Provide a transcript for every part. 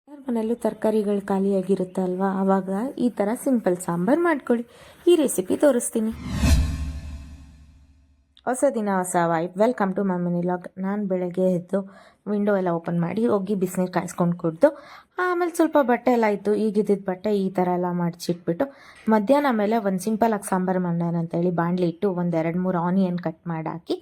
ಯಾರ ಮನೆಯಲ್ಲೂ ತರಕಾರಿಗಳು ಖಾಲಿಯಾಗಿರುತ್ತೆ ಅಲ್ವಾ, ಆವಾಗ ಈ ಥರ ಸಿಂಪಲ್ ಸಾಂಬಾರು ಮಾಡ್ಕೊಳ್ಳಿ. ಈ ರೆಸಿಪಿ ತೋರಿಸ್ತೀನಿ. ಹೊಸ ದಿನ ಹೊಸ vibe. Welcome to my mini log. ನಾನು ಬೆಳಗ್ಗೆ ಎದ್ದು ವಿಂಡೋ ಎಲ್ಲ ಓಪನ್ ಮಾಡಿ ಹೋಗಿ ಬಿಸಿನೀರು ಕಾಯಿಸ್ಕೊಂಡು ಕುಡ್ದು ಆಮೇಲೆ ಸ್ವಲ್ಪ ಬಟ್ಟೆ ಎಲ್ಲ ಇತ್ತು. ಈಗಿದ್ದಿದ್ದು ಬಟ್ಟೆ ಈ ಥರ ಎಲ್ಲ ಮಡಚಿಟ್ಬಿಟ್ಟು ಮಧ್ಯಾಹ್ನ ಮೇಲೆ ಒಂದು ಸಿಂಪಲಾಗಿ ಸಾಂಬಾರು ಮಾಡೋಣ ಅಂತೇಳಿ ಬಾಣಲಿ ಇಟ್ಟು ಒಂದು 2-3 ಆನಿಯನ್ ಕಟ್ ಮಾಡಿ ಹಾಕಿ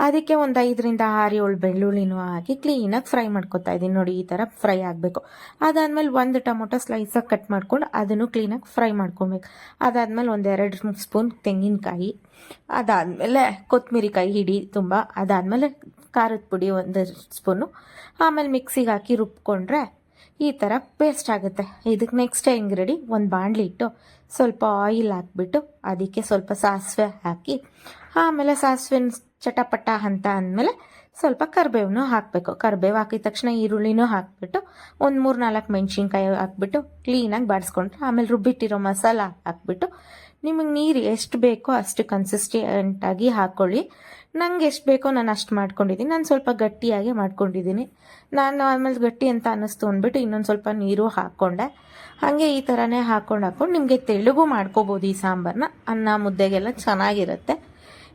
ಅದಕ್ಕೆ ಒಂದು 5-6 ಬೆಳ್ಳುಳ್ಳಿನೂ ಹಾಕಿ ಕ್ಲೀನಾಗಿ ಫ್ರೈ ಮಾಡ್ಕೊತಾ ಇದ್ದೀನಿ. ನೋಡಿ, ಈ ಥರ ಫ್ರೈ ಆಗಬೇಕು. ಅದಾದಮೇಲೆ ಒಂದು ಟೊಮೊಟೊ ಸ್ಲೈಸಾಗಿ ಕಟ್ ಮಾಡ್ಕೊಂಡು ಅದನ್ನು ಕ್ಲೀನಾಗಿ ಫ್ರೈ ಮಾಡ್ಕೊಬೇಕು. ಅದಾದಮೇಲೆ ಒಂದು 2 ಸ್ಪೂನ್ ತೆಂಗಿನಕಾಯಿ, ಅದಾದಮೇಲೆ ಕೊತ್ತಂಬರಿ ಕಾಯಿ ಹಿಡಿ ತುಂಬ, ಅದಾದಮೇಲೆ ಖಾರದ ಪುಡಿ 1 ಸ್ಪೂನು, ಆಮೇಲೆ ಮಿಕ್ಸಿಗೆ ಹಾಕಿ ರುಬ್ಕೊಂಡ್ರೆ ಈ ಥರ ಪೇಸ್ಟ್ ಆಗುತ್ತೆ. ಇದಕ್ಕೆ ನೆಕ್ಸ್ಟ್ ಇಂಗ್ರೀಡಿ ಒಂದು ಬಾಣಲಿ ಇಟ್ಟು ಸ್ವಲ್ಪ ಆಯಿಲ್ ಹಾಕ್ಬಿಟ್ಟು ಅದಕ್ಕೆ ಸ್ವಲ್ಪ ಸಾಸಿವೆ ಹಾಕಿ ಆಮೇಲೆ ಸಾಸಿವೆ ಚಟಪಟ ಅಂತ ಅಂದಮೇಲೆ ಸ್ವಲ್ಪ ಕರಿಬೇವನ್ನೂ ಹಾಕಬೇಕು. ಕರಿಬೇವು ಹಾಕಿದ ತಕ್ಷಣ ಈರುಳ್ಳಿನೂ ಹಾಕ್ಬಿಟ್ಟು ಒಂದು 3-4 ಮೆಣಸಿನ್ಕಾಯಿ ಹಾಕ್ಬಿಟ್ಟು ಕ್ಲೀನಾಗಿ ಬಾಡಿಸ್ಕೊಂಡ್ರೆ ಆಮೇಲೆ ರುಬ್ಬಿಟ್ಟಿರೋ ಮಸಾಲ ಹಾಕ್ಬಿಟ್ಟು ನಿಮಗೆ ನೀರು ಎಷ್ಟು ಬೇಕೋ ಅಷ್ಟು ಕನ್ಸಿಸ್ಟೆಂಟಾಗಿ ಹಾಕ್ಕೊಳ್ಳಿ. ನಂಗೆ ಎಷ್ಟು ಬೇಕೋ ನಾನು ಅಷ್ಟು ಮಾಡ್ಕೊಂಡಿದ್ದೀನಿ. ನಾನು ಸ್ವಲ್ಪ ಗಟ್ಟಿಯಾಗಿ ಮಾಡ್ಕೊಂಡಿದ್ದೀನಿ. ನಾನು ಆಮೇಲೆ ಗಟ್ಟಿ ಅಂತ ಅನ್ನಿಸ್ತು ಅಂದ್ಬಿಟ್ಟು ಇನ್ನೊಂದು ಸ್ವಲ್ಪ ನೀರು ಹಾಕ್ಕೊಂಡೆ. ಹಾಗೆ ಈ ಥರನೇ ಹಾಕ್ಕೊಂಡು ನಿಮಗೆ ತೆಳ್ಳಗೂ ಮಾಡ್ಕೋಬೋದು ಈ ಸಾಂಬಾರನ್ನ. ಅನ್ನ ಮುದ್ದೆಗೆಲ್ಲ ಚೆನ್ನಾಗಿರುತ್ತೆ.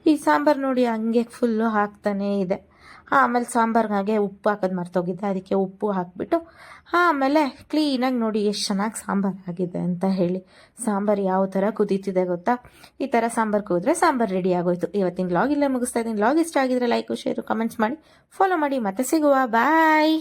ಈ ಸಾಂಬಾರು ನೋಡಿ ಹಂಗೆ ಫುಲ್ಲು ಹಾಕ್ತಾನೇ ಇದೆ. ಆಮೇಲೆ ಸಾಂಬಾರ್ಗಾಗೆ ಉಪ್ಪು ಹಾಕೋದು ಮರ್ತೋಗಿದ್ದೆ, ಅದಕ್ಕೆ ಉಪ್ಪು ಹಾಕಿಬಿಟ್ಟು ಆಮೇಲೆ ಕ್ಲೀನಾಗಿ ನೋಡಿ ಎಷ್ಟು ಚೆನ್ನಾಗಿ ಸಾಂಬಾರು ಆಗಿದೆ ಅಂತ ಹೇಳಿ. ಸಾಂಬಾರು ಯಾವ ಥರ ಕುದೀತಿದೆ ಗೊತ್ತಾ? ಈ ಥರ ಸಾಂಬಾರು ಕುದಿದ್ರೆ ಸಾಂಬಾರು ರೆಡಿ ಆಗೋಯ್ತು. ಇವತ್ತಿನ ಲಾಗ್ ಇಲ್ಲೇ ಮುಗಿಸ್ತಾ ಇದ್ದೀನಿ. ಲಾಗ್ ಇಷ್ಟ ಆಗಿದ್ರೆ ಲೈಕ್, ಶೇರು, ಕಮೆಂಟ್ಸ್ ಮಾಡಿ, ಫಾಲೋ ಮಾಡಿ. ಮತ್ತೆ ಸಿಗುವ. ಬಾಯ್.